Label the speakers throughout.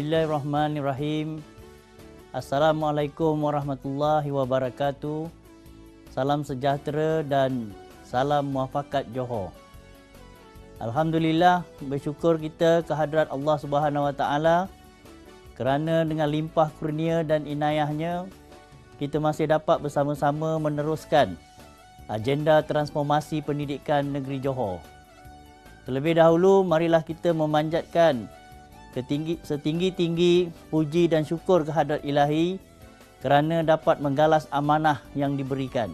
Speaker 1: Bismillahirrahmanirrahim. Assalamualaikum warahmatullahi wabarakatuh. Salam sejahtera dan salam muafakat Johor. Alhamdulillah, bersyukur kita kehadrat Allah Subhanahu Wa Taala kerana dengan limpah kurnia dan inayahnya kita masih dapat bersama-sama meneruskan agenda transformasi pendidikan negeri Johor. Terlebih dahulu, marilah kita memanjatkan setinggi-tinggi puji dan syukur kehadrat Ilahi kerana dapat menggalas amanah yang diberikan.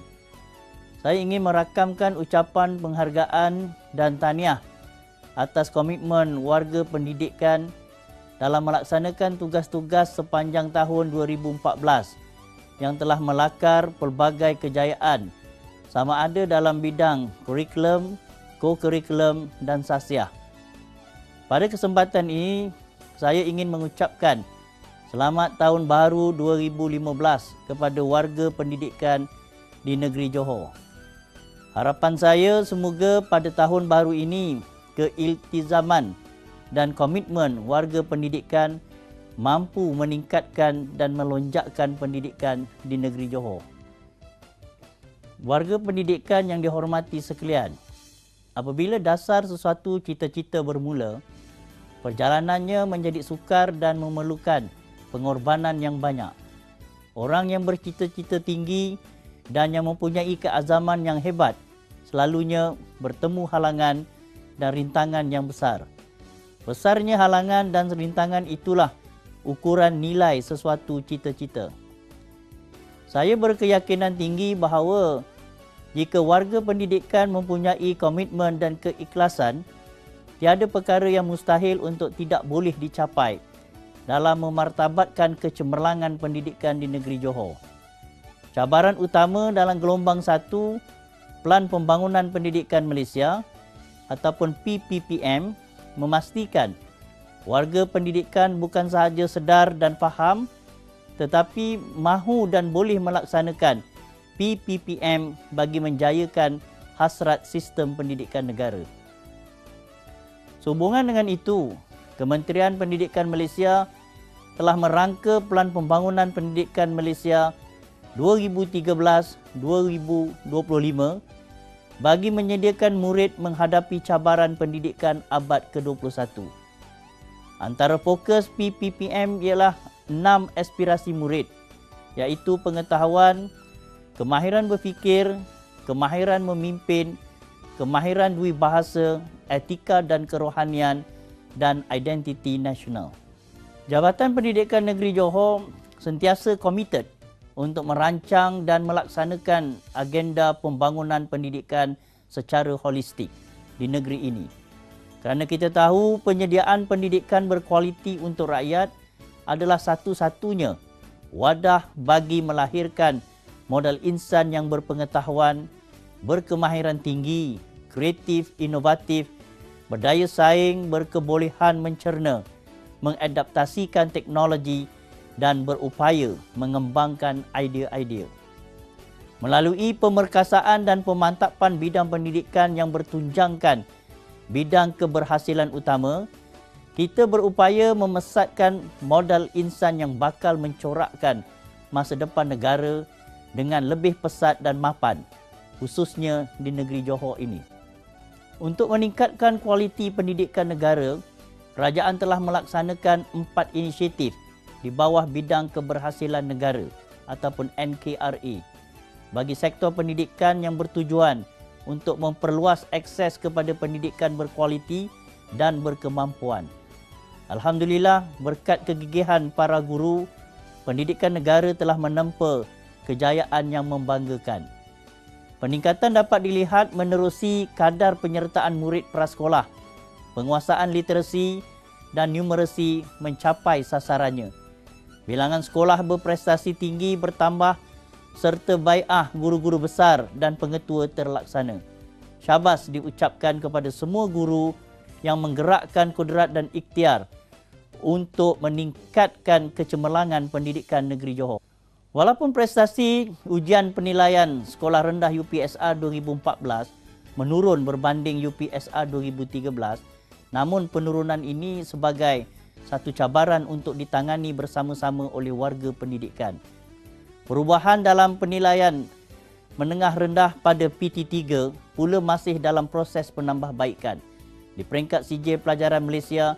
Speaker 1: Saya ingin merakamkan ucapan penghargaan dan tahniah atas komitmen warga pendidikan dalam melaksanakan tugas-tugas sepanjang tahun 2014 yang telah melakar pelbagai kejayaan sama ada dalam bidang kurikulum, co-kurikulum dan sasiah. Pada kesempatan ini, saya ingin mengucapkan selamat tahun baru 2015 kepada warga pendidikan di negeri Johor. Harapan saya semoga pada tahun baru ini keiltizaman dan komitmen warga pendidikan mampu meningkatkan dan melonjakkan pendidikan di negeri Johor. Warga pendidikan yang dihormati sekalian, apabila dasar sesuatu cita-cita bermula, perjalanannya menjadi sukar dan memerlukan pengorbanan yang banyak. Orang yang bercita-cita tinggi dan yang mempunyai keazaman yang hebat selalunya bertemu halangan dan rintangan yang besar. Besarnya halangan dan rintangan itulah ukuran nilai sesuatu cita-cita. Saya berkeyakinan tinggi bahawa jika warga pendidikan mempunyai komitmen dan keikhlasan, tiada perkara yang mustahil untuk tidak boleh dicapai dalam memartabatkan kecemerlangan pendidikan di negeri Johor. Cabaran utama dalam gelombang 1 Pelan Pembangunan Pendidikan Malaysia ataupun PPPM memastikan warga pendidikan bukan sahaja sedar dan faham tetapi mahu dan boleh melaksanakan PPPM bagi menjayakan hasrat sistem pendidikan negara. Sehubungan dengan itu, Kementerian Pendidikan Malaysia telah merangka Pelan Pembangunan Pendidikan Malaysia 2013-2025 bagi menyediakan murid menghadapi cabaran pendidikan abad ke-21. Antara fokus PPPM ialah 6 aspirasi murid, iaitu pengetahuan, kemahiran berfikir, kemahiran memimpin, kemahiran dui bahasa, etika dan kerohanian, dan identiti nasional. Jabatan Pendidikan Negeri Johor sentiasa komited untuk merancang dan melaksanakan agenda pembangunan pendidikan secara holistik di negeri ini. Kerana kita tahu penyediaan pendidikan berkualiti untuk rakyat adalah satu-satunya wadah bagi melahirkan modal insan yang berpengetahuan, berkemahiran tinggi, kreatif, inovatif, berdaya saing, berkebolehan mencerna, mengadaptasikan teknologi dan berupaya mengembangkan idea-idea. Melalui pemerkasaan dan pemantapan bidang pendidikan yang bertunjangkan bidang keberhasilan utama, kita berupaya memesatkan modal insan yang bakal mencorakkan masa depan negara dengan lebih pesat dan mapan, khususnya di negeri Johor ini. Untuk meningkatkan kualiti pendidikan negara, kerajaan telah melaksanakan 4 inisiatif di bawah bidang keberhasilan negara ataupun NKRA bagi sektor pendidikan yang bertujuan untuk memperluas akses kepada pendidikan berkualiti dan berkemampuan. Alhamdulillah, berkat kegigihan para guru, pendidikan negara telah menempa kejayaan yang membanggakan. Peningkatan dapat dilihat menerusi kadar penyertaan murid prasekolah, penguasaan literasi dan numeracy mencapai sasarannya. Bilangan sekolah berprestasi tinggi bertambah serta bai'ah guru-guru besar dan pengetua terlaksana. Syabas diucapkan kepada semua guru yang menggerakkan kudrat dan ikhtiar untuk meningkatkan kecemerlangan pendidikan negeri Johor. Walaupun prestasi ujian penilaian sekolah rendah UPSR 2014 menurun berbanding UPSR 2013, namun penurunan ini sebagai satu cabaran untuk ditangani bersama-sama oleh warga pendidikan. Perubahan dalam penilaian menengah rendah pada PT3 pula masih dalam proses penambahbaikan. Di peringkat sijil pelajaran Malaysia,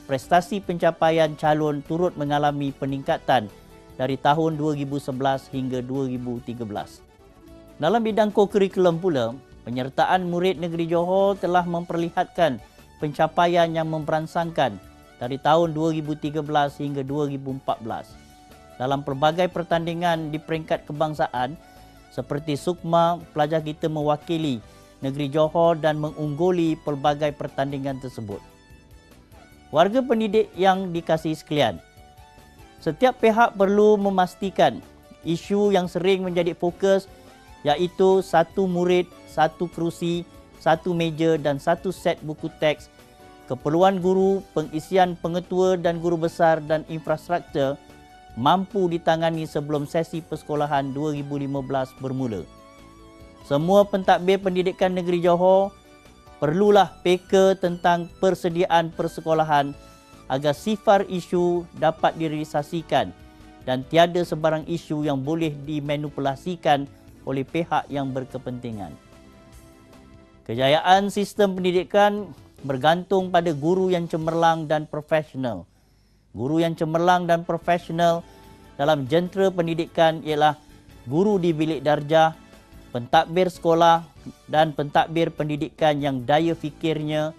Speaker 1: prestasi pencapaian calon turut mengalami peningkatan dari tahun 2011 hingga 2013. Dalam bidang kokurikulum pula, penyertaan murid negeri Johor telah memperlihatkan pencapaian yang memperansangkan dari tahun 2013 hingga 2014. Dalam pelbagai pertandingan di peringkat kebangsaan seperti Sukma, pelajar kita mewakili negeri Johor dan mengungguli pelbagai pertandingan tersebut. Warga pendidik yang dikasihi sekalian, setiap pihak perlu memastikan isu yang sering menjadi fokus iaitu satu murid, satu kerusi, satu meja dan satu set buku teks, keperluan guru, pengisian pengetua dan guru besar dan infrastruktur mampu ditangani sebelum sesi persekolahan 2015 bermula. Semua pentadbir pendidikan negeri Johor perlulah peka tentang persediaan persekolahan agar sifar isu dapat direalisasikan dan tiada sebarang isu yang boleh dimanipulasikan oleh pihak yang berkepentingan. Kejayaan sistem pendidikan bergantung pada guru yang cemerlang dan profesional. Guru yang cemerlang dan profesional dalam jentera pendidikan ialah guru di bilik darjah, pentadbir sekolah dan pentadbir pendidikan yang daya fikirnya,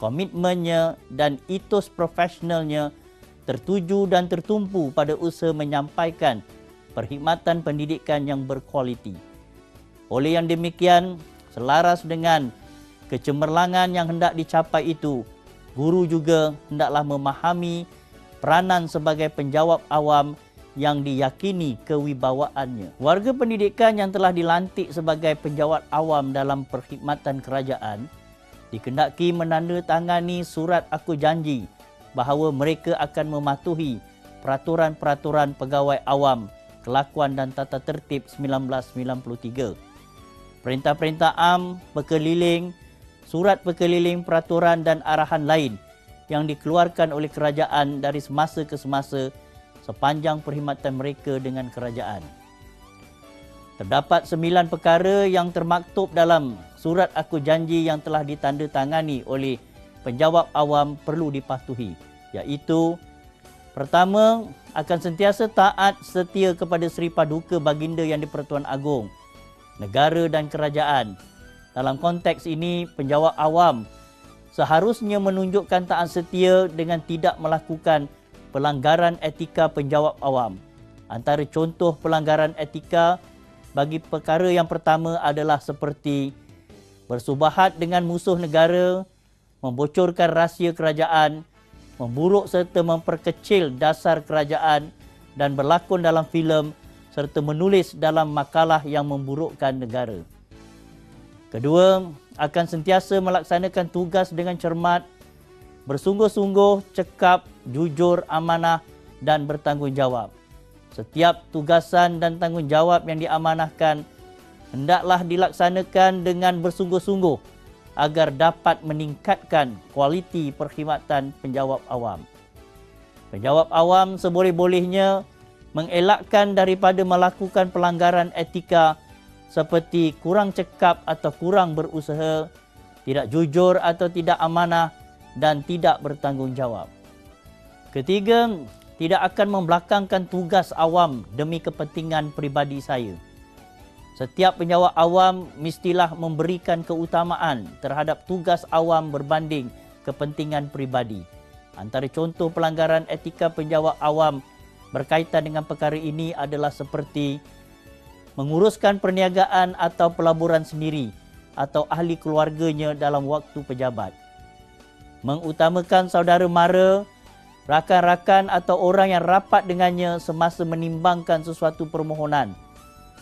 Speaker 1: komitmennya dan etos profesionalnya tertuju dan tertumpu pada usaha menyampaikan perkhidmatan pendidikan yang berkualiti. Oleh yang demikian, selaras dengan kecemerlangan yang hendak dicapai itu, guru juga hendaklah memahami peranan sebagai penjawat awam yang diyakini kewibawaannya. Warga pendidikan yang telah dilantik sebagai penjawat awam dalam perkhidmatan kerajaan dikendaki menandatangani surat aku janji bahawa mereka akan mematuhi peraturan-peraturan pegawai awam, kelakuan dan tata tertib 1993. Perintah-perintah am, perkeliling, surat perkeliling peraturan dan arahan lain yang dikeluarkan oleh kerajaan dari semasa ke semasa sepanjang perkhidmatan mereka dengan kerajaan. Terdapat 9 perkara yang termaktub dalam surat aku janji yang telah ditandatangani oleh penjawat awam perlu dipatuhi, iaitu pertama, akan sentiasa taat setia kepada Seri Paduka Baginda Yang di-Pertuan Agong, negara dan kerajaan. Dalam konteks ini, penjawat awam seharusnya menunjukkan taat setia dengan tidak melakukan pelanggaran etika penjawat awam. Antara contoh pelanggaran etika bagi perkara yang pertama adalah seperti bersubahat dengan musuh negara, membocorkan rahsia kerajaan, memburuk serta memperkecil dasar kerajaan dan berlakon dalam filem serta menulis dalam makalah yang memburukkan negara. Kedua, akan sentiasa melaksanakan tugas dengan cermat, bersungguh-sungguh, cekap, jujur, amanah dan bertanggungjawab. Setiap tugasan dan tanggungjawab yang diamanahkan hendaklah dilaksanakan dengan bersungguh-sungguh agar dapat meningkatkan kualiti perkhidmatan penjawat awam. Penjawat awam seboleh-bolehnya mengelakkan daripada melakukan pelanggaran etika seperti kurang cekap atau kurang berusaha, tidak jujur atau tidak amanah dan tidak bertanggungjawab. Ketiga, tidak akan membelakangkan tugas awam demi kepentingan peribadi saya. Setiap penjawat awam mestilah memberikan keutamaan terhadap tugas awam berbanding kepentingan peribadi. Antara contoh pelanggaran etika penjawat awam berkaitan dengan perkara ini adalah seperti menguruskan perniagaan atau pelaburan sendiri atau ahli keluarganya dalam waktu pejabat, mengutamakan saudara mara, rakan-rakan atau orang yang rapat dengannya semasa menimbangkan sesuatu permohonan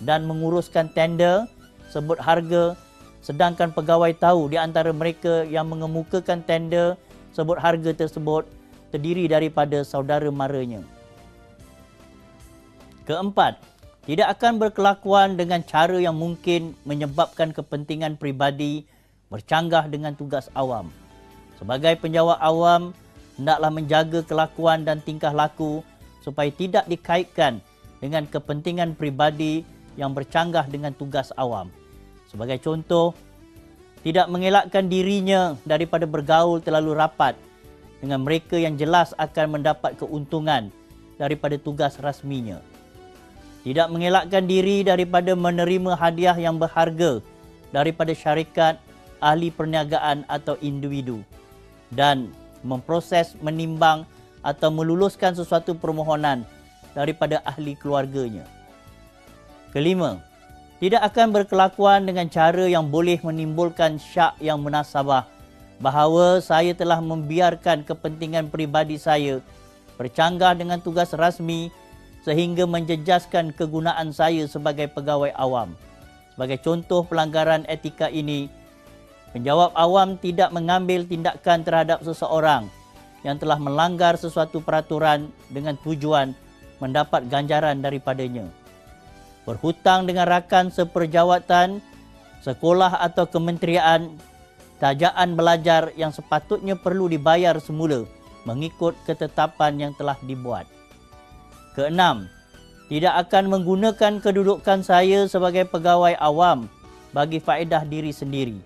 Speaker 1: dan menguruskan tender, sebut harga, sedangkan pegawai tahu di antara mereka yang mengemukakan tender, sebut harga tersebut terdiri daripada saudara maranya. Keempat, tidak akan berkelakuan dengan cara yang mungkin menyebabkan kepentingan peribadi bercanggah dengan tugas awam. Sebagai penjawat awam, hendaklah menjaga kelakuan dan tingkah laku supaya tidak dikaitkan dengan kepentingan pribadi yang bercanggah dengan tugas awam. Sebagai contoh, tidak mengelakkan dirinya daripada bergaul terlalu rapat dengan mereka yang jelas akan mendapat keuntungan daripada tugas rasminya. Tidak mengelakkan diri daripada menerima hadiah yang berharga daripada syarikat, ahli perniagaan atau individu, dan memproses, menimbang atau meluluskan sesuatu permohonan daripada ahli keluarganya. Kelima, tidak akan berkelakuan dengan cara yang boleh menimbulkan syak yang munasabah bahawa saya telah membiarkan kepentingan peribadi saya bercanggah dengan tugas rasmi sehingga menjejaskan kegunaan saya sebagai pegawai awam. Sebagai contoh pelanggaran etika ini, penjawab awam tidak mengambil tindakan terhadap seseorang yang telah melanggar sesuatu peraturan dengan tujuan mendapat ganjaran daripadanya. Berhutang dengan rakan seperjawatan, sekolah atau kementerian, tajaan belajar yang sepatutnya perlu dibayar semula mengikut ketetapan yang telah dibuat. Keenam, tidak akan menggunakan kedudukan saya sebagai pegawai awam bagi faedah diri sendiri.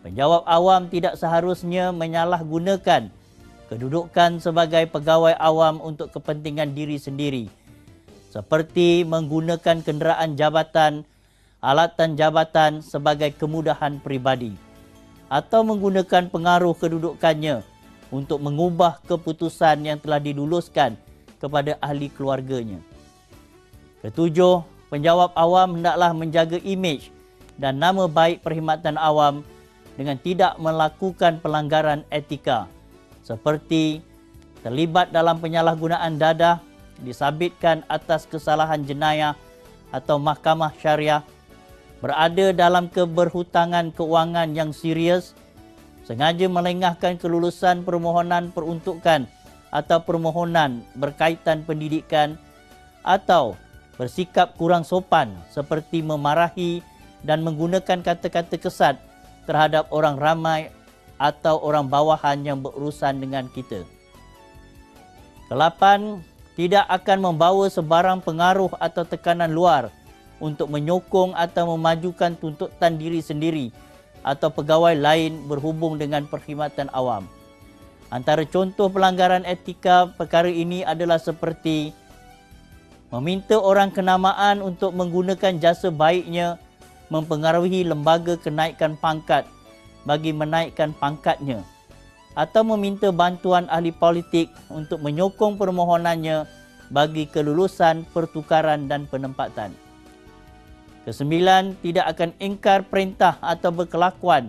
Speaker 1: Penjawab awam tidak seharusnya menyalahgunakan kedudukan sebagai pegawai awam untuk kepentingan diri sendiri, seperti menggunakan kenderaan jabatan, alatan jabatan sebagai kemudahan pribadi, atau menggunakan pengaruh kedudukannya untuk mengubah keputusan yang telah diluluskan kepada ahli keluarganya. Ketujuh, penjawab awam hendaklah menjaga imej dan nama baik perkhidmatan awam dengan tidak melakukan pelanggaran etika, seperti terlibat dalam penyalahgunaan dadah, disabitkan atas kesalahan jenayah atau mahkamah syariah, berada dalam keberhutangan keuangan yang serius, sengaja melengahkan kelulusan permohonan peruntukan atau permohonan berkaitan pendidikan, atau bersikap kurang sopan seperti memarahi dan menggunakan kata-kata kesat terhadap orang ramai atau orang bawahan yang berurusan dengan kita. Kelapan, tidak akan membawa sebarang pengaruh atau tekanan luar untuk menyokong atau memajukan tuntutan diri sendiri atau pegawai lain berhubung dengan perkhidmatan awam. Antara contoh pelanggaran etika perkara ini adalah seperti meminta orang kenamaan untuk menggunakan jasa baiknya mempengaruhi lembaga kenaikan pangkat bagi menaikkan pangkatnya, atau meminta bantuan ahli politik untuk menyokong permohonannya bagi kelulusan, pertukaran dan penempatan. Kesembilan, tidak akan ingkar perintah atau berkelakuan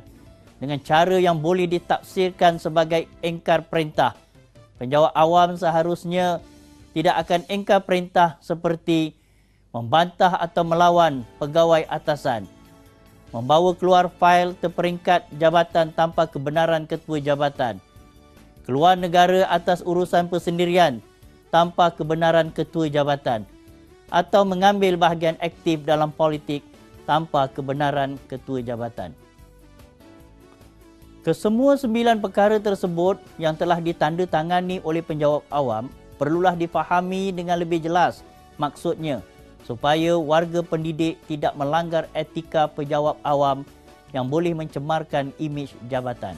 Speaker 1: dengan cara yang boleh ditafsirkan sebagai ingkar perintah. Penjawab awam seharusnya tidak akan ingkar perintah seperti membantah atau melawan pegawai atasan, membawa keluar fail terperingkat jabatan tanpa kebenaran ketua jabatan, keluar negara atas urusan persendirian tanpa kebenaran ketua jabatan, atau mengambil bahagian aktif dalam politik tanpa kebenaran ketua jabatan. Kesemua 9 perkara tersebut yang telah ditandatangani oleh penjawab awam perlulah difahami dengan lebih jelas maksudnya, supaya warga pendidik tidak melanggar etika penjawab awam yang boleh mencemarkan imej jabatan.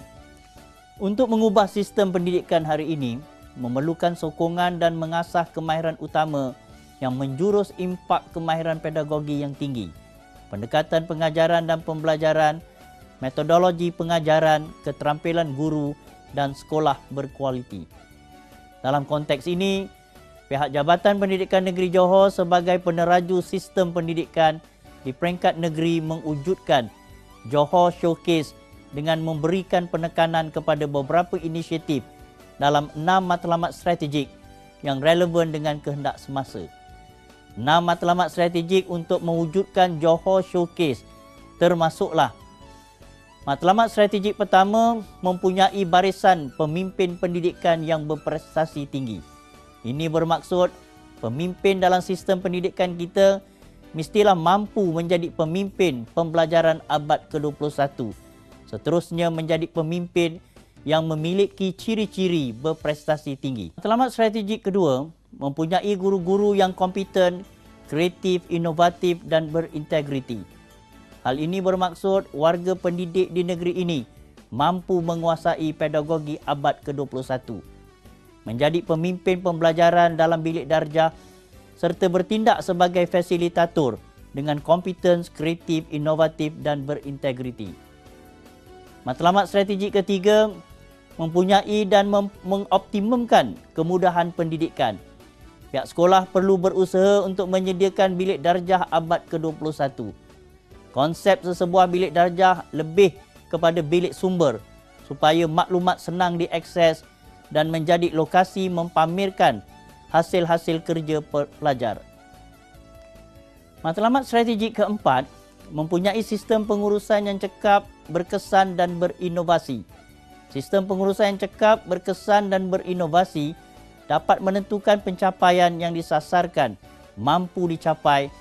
Speaker 1: Untuk mengubah sistem pendidikan hari ini, memerlukan sokongan dan mengasah kemahiran utama yang menjurus impak kemahiran pedagogi yang tinggi, pendekatan pengajaran dan pembelajaran, metodologi pengajaran, keterampilan guru dan sekolah berkualiti. Dalam konteks ini, pihak Jabatan Pendidikan Negeri Johor sebagai peneraju sistem pendidikan di peringkat negeri mewujudkan Johor Showcase dengan memberikan penekanan kepada beberapa inisiatif dalam 6 matlamat strategik yang relevan dengan kehendak semasa. 6 matlamat strategik untuk mewujudkan Johor Showcase termasuklah: matlamat strategik pertama, mempunyai barisan pemimpin pendidikan yang berprestasi tinggi. Ini bermaksud pemimpin dalam sistem pendidikan kita mestilah mampu menjadi pemimpin pembelajaran abad ke-21. Seterusnya menjadi pemimpin yang memiliki ciri-ciri berprestasi tinggi. Matlamat strategik kedua, mempunyai guru-guru yang kompeten, kreatif, inovatif dan berintegriti. Hal ini bermaksud warga pendidik di negeri ini mampu menguasai pedagogi abad ke-21, menjadi pemimpin pembelajaran dalam bilik darjah serta bertindak sebagai fasilitator dengan kompetens, kreatif, inovatif dan berintegriti. Matlamat strategik ketiga, mempunyai dan mengoptimumkan kemudahan pendidikan. Pihak sekolah perlu berusaha untuk menyediakan bilik darjah abad ke-21. Konsep sesebuah bilik darjah lebih kepada bilik sumber supaya maklumat senang diakses dan menjadi lokasi mempamerkan hasil-hasil kerja pelajar. Matlamat strategik keempat, mempunyai sistem pengurusan yang cekap, berkesan dan berinovasi. Sistem pengurusan yang cekap, berkesan dan berinovasi dapat menentukan pencapaian yang disasarkan mampu dicapai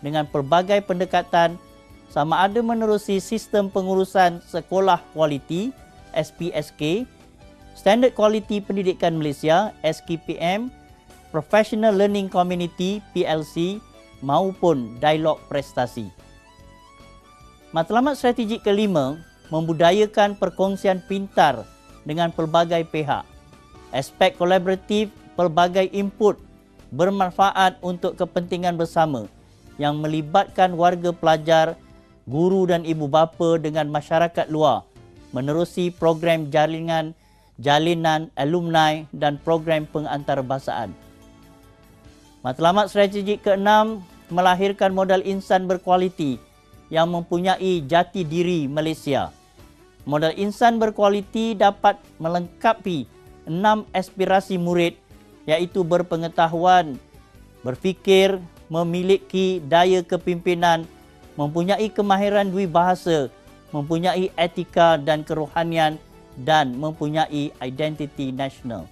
Speaker 1: dengan pelbagai pendekatan sama ada menerusi sistem pengurusan sekolah kualiti SPSK, Standard Quality Pendidikan Malaysia SKPM, Professional Learning Community PLC maupun dialog prestasi. Matlamat strategik kelima, membudayakan perkongsian pintar dengan pelbagai pihak. Aspek kolaboratif, pelbagai input bermanfaat untuk kepentingan bersama yang melibatkan warga pelajar, guru dan ibu bapa dengan masyarakat luar menerusi program jalinan alumni dan program pengantarabahasaan. Matlamat strategik keenam, melahirkan modal insan berkualiti yang mempunyai jati diri Malaysia. Modal insan berkualiti dapat melengkapi 6 aspirasi murid iaitu berpengetahuan, berfikir, memiliki daya kepimpinan, mempunyai kemahiran dui bahasa, mempunyai etika dan kerohanian dan mempunyai identiti nasional.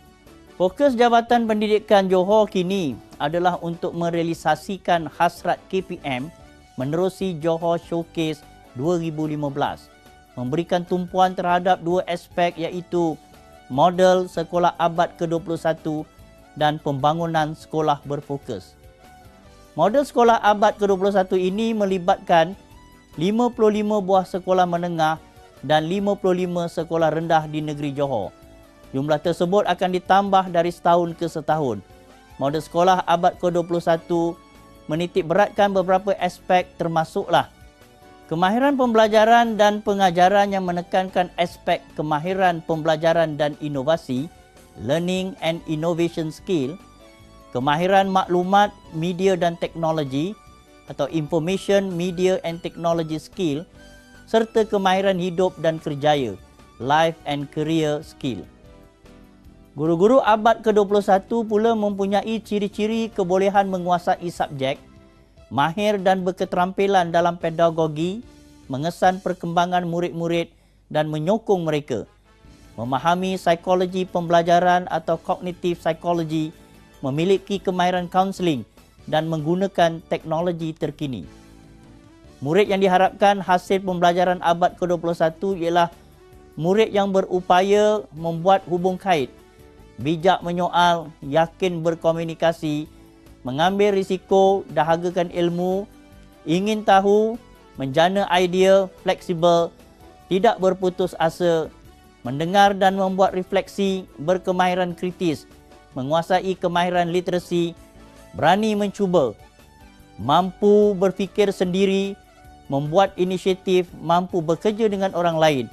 Speaker 1: Fokus Jabatan Pendidikan Johor kini adalah untuk merealisasikan hasrat KPM menerusi Johor Showcase 2015, memberikan tumpuan terhadap dua aspek iaitu model sekolah abad ke-21 dan pembangunan sekolah berfokus. Model sekolah abad ke-21 ini melibatkan 55 buah sekolah menengah dan 55 sekolah rendah di negeri Johor. Jumlah tersebut akan ditambah dari setahun ke setahun. Model sekolah abad ke-21 menitik beratkan beberapa aspek termasuklah kemahiran pembelajaran dan pengajaran yang menekankan aspek kemahiran pembelajaran dan inovasi, learning and innovation skill, kemahiran maklumat, media dan teknologi atau information, media and technology skill, serta kemahiran hidup dan kerjaya, life and career skill. Guru-guru abad ke-21 pula mempunyai ciri-ciri kebolehan menguasai subjek, mahir dan berketerampilan dalam pedagogi, mengesan perkembangan murid-murid dan menyokong mereka, memahami psikologi pembelajaran atau cognitive psychology, memiliki kemahiran kaunseling dan menggunakan teknologi terkini. Murid yang diharapkan hasil pembelajaran abad ke-21 ialah murid yang berupaya membuat hubung kait, bijak menyoal, yakin berkomunikasi, mengambil risiko, dahagakan ilmu, ingin tahu, menjana idea, fleksibel, tidak berputus asa, mendengar dan membuat refleksi, berkemahiran kritis, menguasai kemahiran literasi, berani mencuba, mampu berfikir sendiri, membuat inisiatif, mampu bekerja dengan orang lain,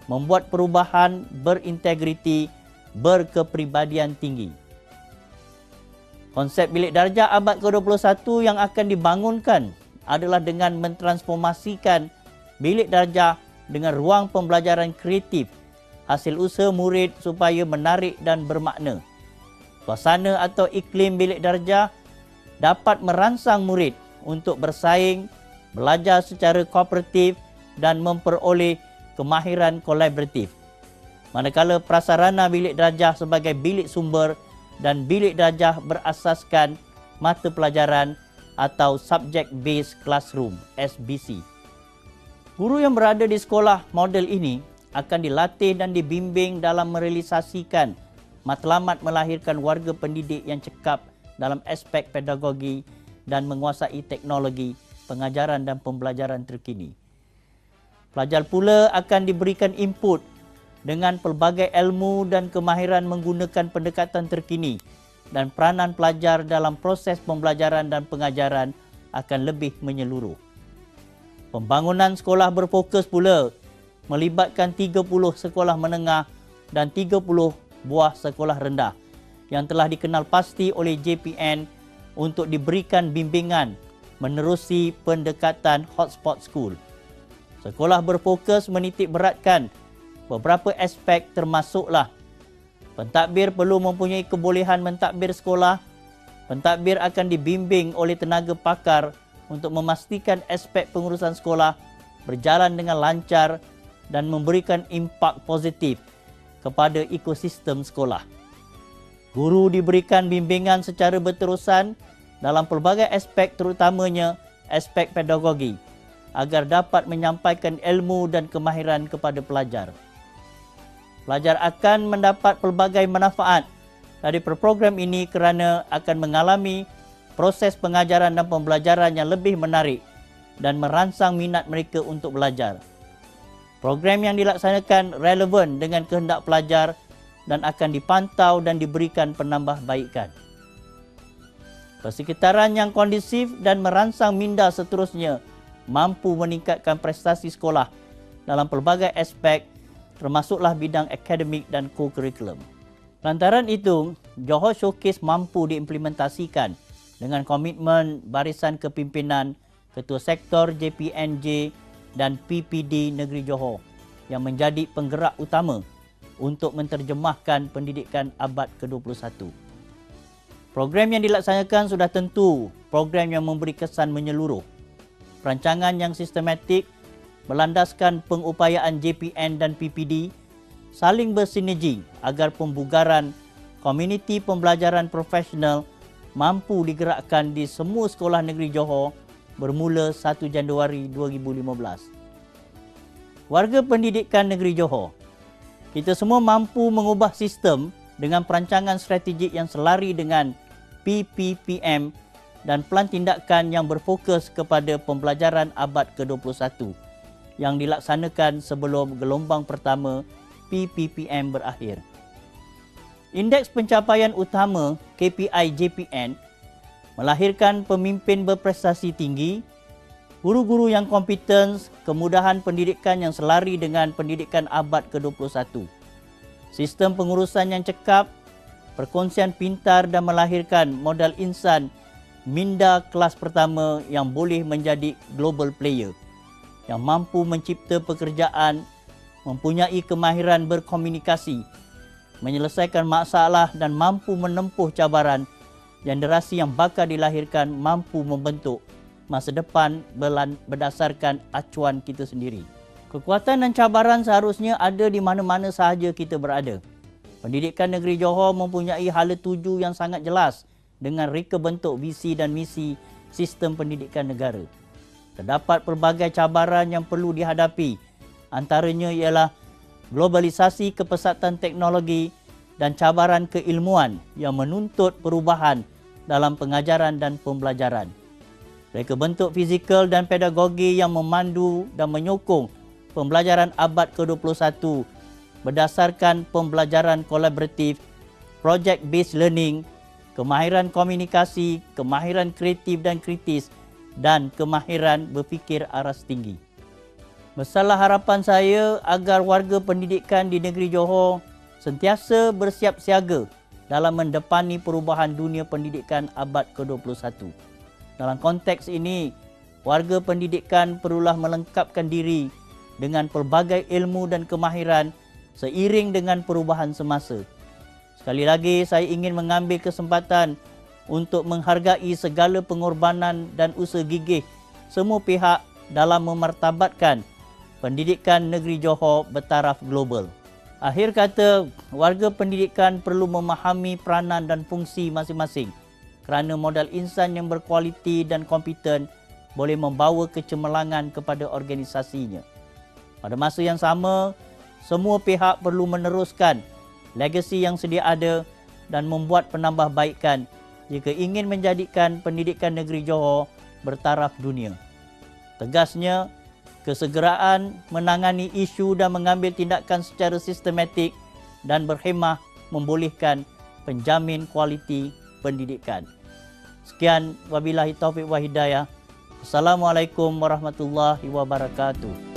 Speaker 1: membuat perubahan, berintegriti, berkepribadian tinggi. Konsep bilik darjah abad ke-21 yang akan dibangunkan adalah dengan mentransformasikan bilik darjah dengan ruang pembelajaran kreatif, hasil usaha murid supaya menarik dan bermakna. Suasana atau iklim bilik darjah dapat merangsang murid untuk bersaing, belajar secara kooperatif dan memperoleh kemahiran kolaboratif. Manakala prasarana bilik darjah sebagai bilik sumber dan bilik darjah berasaskan mata pelajaran atau Subject Based Classroom SBC. Guru yang berada di sekolah model ini akan dilatih dan dibimbing dalam merealisasikan matlamat melahirkan warga pendidik yang cekap dalam aspek pedagogi dan menguasai teknologi pengajaran dan pembelajaran terkini. Pelajar pula akan diberikan input dengan pelbagai ilmu dan kemahiran menggunakan pendekatan terkini, dan peranan pelajar dalam proses pembelajaran dan pengajaran akan lebih menyeluruh. Pembangunan sekolah berfokus pula melibatkan 30 sekolah menengah dan 30 buah sekolah rendah yang telah dikenal pasti oleh JPN untuk diberikan bimbingan menerusi pendekatan hotspot school. Sekolah berfokus menitik beratkan beberapa aspek termasuklah pentadbir perlu mempunyai kebolehan mentadbir sekolah. Pentadbir akan dibimbing oleh tenaga pakar untuk memastikan aspek pengurusan sekolah berjalan dengan lancar dan memberikan impak positif kepada ekosistem sekolah. Guru diberikan bimbingan secara berterusan dalam pelbagai aspek, terutamanya aspek pedagogi, agar dapat menyampaikan ilmu dan kemahiran kepada pelajar. Pelajar akan mendapat pelbagai manfaat dari program ini kerana akan mengalami proses pengajaran dan pembelajaran yang lebih menarik dan merangsang minat mereka untuk belajar. Program yang dilaksanakan relevan dengan kehendak pelajar dan akan dipantau dan diberikan penambahbaikan. Persekitaran yang kondusif dan merangsang minda seterusnya mampu meningkatkan prestasi sekolah dalam pelbagai aspek, termasuklah bidang akademik dan co-curriculum. Lantaran itu, Johor Showcase mampu diimplementasikan dengan komitmen barisan kepimpinan Ketua Sektor JPNJ dan PPD Negeri Johor yang menjadi penggerak utama untuk menterjemahkan pendidikan abad ke-21. Program yang dilaksanakan sudah tentu program yang memberi kesan menyeluruh. Perancangan yang sistematik berlandaskan pengupayaan JPN dan PPD saling bersinergi agar pembugaran komuniti pembelajaran profesional mampu digerakkan di semua sekolah negeri Johor bermula 1 Januari 2015. Warga pendidikan negeri Johor, kita semua mampu mengubah sistem dengan perancangan strategik yang selari dengan PPPM dan plan tindakan yang berfokus kepada pembelajaran abad ke-21 yang dilaksanakan sebelum gelombang pertama PPPM berakhir. Indeks pencapaian utama KPI JPN melahirkan pemimpin berprestasi tinggi, guru-guru yang kompeten, kemudahan pendidikan yang selari dengan pendidikan abad ke-21, sistem pengurusan yang cekap, perkongsian pintar dan melahirkan modal insan minda kelas pertama yang boleh menjadi global player, yang mampu mencipta pekerjaan, mempunyai kemahiran berkomunikasi, menyelesaikan masalah dan mampu menempuh cabaran. Generasi yang bakal dilahirkan mampu membentuk masa depan berdasarkan acuan kita sendiri. Kekuatan dan cabaran seharusnya ada di mana-mana sahaja kita berada. Pendidikan negeri Johor mempunyai hala tuju yang sangat jelas dengan reka bentuk visi dan misi sistem pendidikan negara. Terdapat pelbagai cabaran yang perlu dihadapi, antaranya ialah globalisasi kepesatan teknologi dan cabaran keilmuan yang menuntut perubahan dalam pengajaran dan pembelajaran. Reka bentuk fizikal dan pedagogi yang memandu dan menyokong pembelajaran abad ke-21 berdasarkan pembelajaran kolaboratif, project-based learning, kemahiran komunikasi, kemahiran kreatif dan kritis, dan kemahiran berfikir aras tinggi. Besarlah harapan saya agar warga pendidikan di negeri Johor sentiasa bersiap siaga dalam mendepani perubahan dunia pendidikan abad ke-21. Dalam konteks ini, warga pendidikan perlulah melengkapkan diri dengan pelbagai ilmu dan kemahiran seiring dengan perubahan semasa. Sekali lagi, saya ingin mengambil kesempatan untuk menghargai segala pengorbanan dan usaha gigih semua pihak dalam memartabatkan pendidikan negeri Johor bertaraf global. Akhir kata, warga pendidikan perlu memahami peranan dan fungsi masing-masing kerana modal insan yang berkualiti dan kompeten boleh membawa kecemerlangan kepada organisasinya. Pada masa yang sama, semua pihak perlu meneruskan legasi yang sedia ada dan membuat penambahbaikan jika ingin menjadikan pendidikan negeri Johor bertaraf dunia. Tegasnya, kesegeraan menangani isu dan mengambil tindakan secara sistematik dan berhemah membolehkan penjamin kualiti pendidikan. Sekian, wabillahi taufiq wa hidayah. Assalamualaikum warahmatullahi wabarakatuh.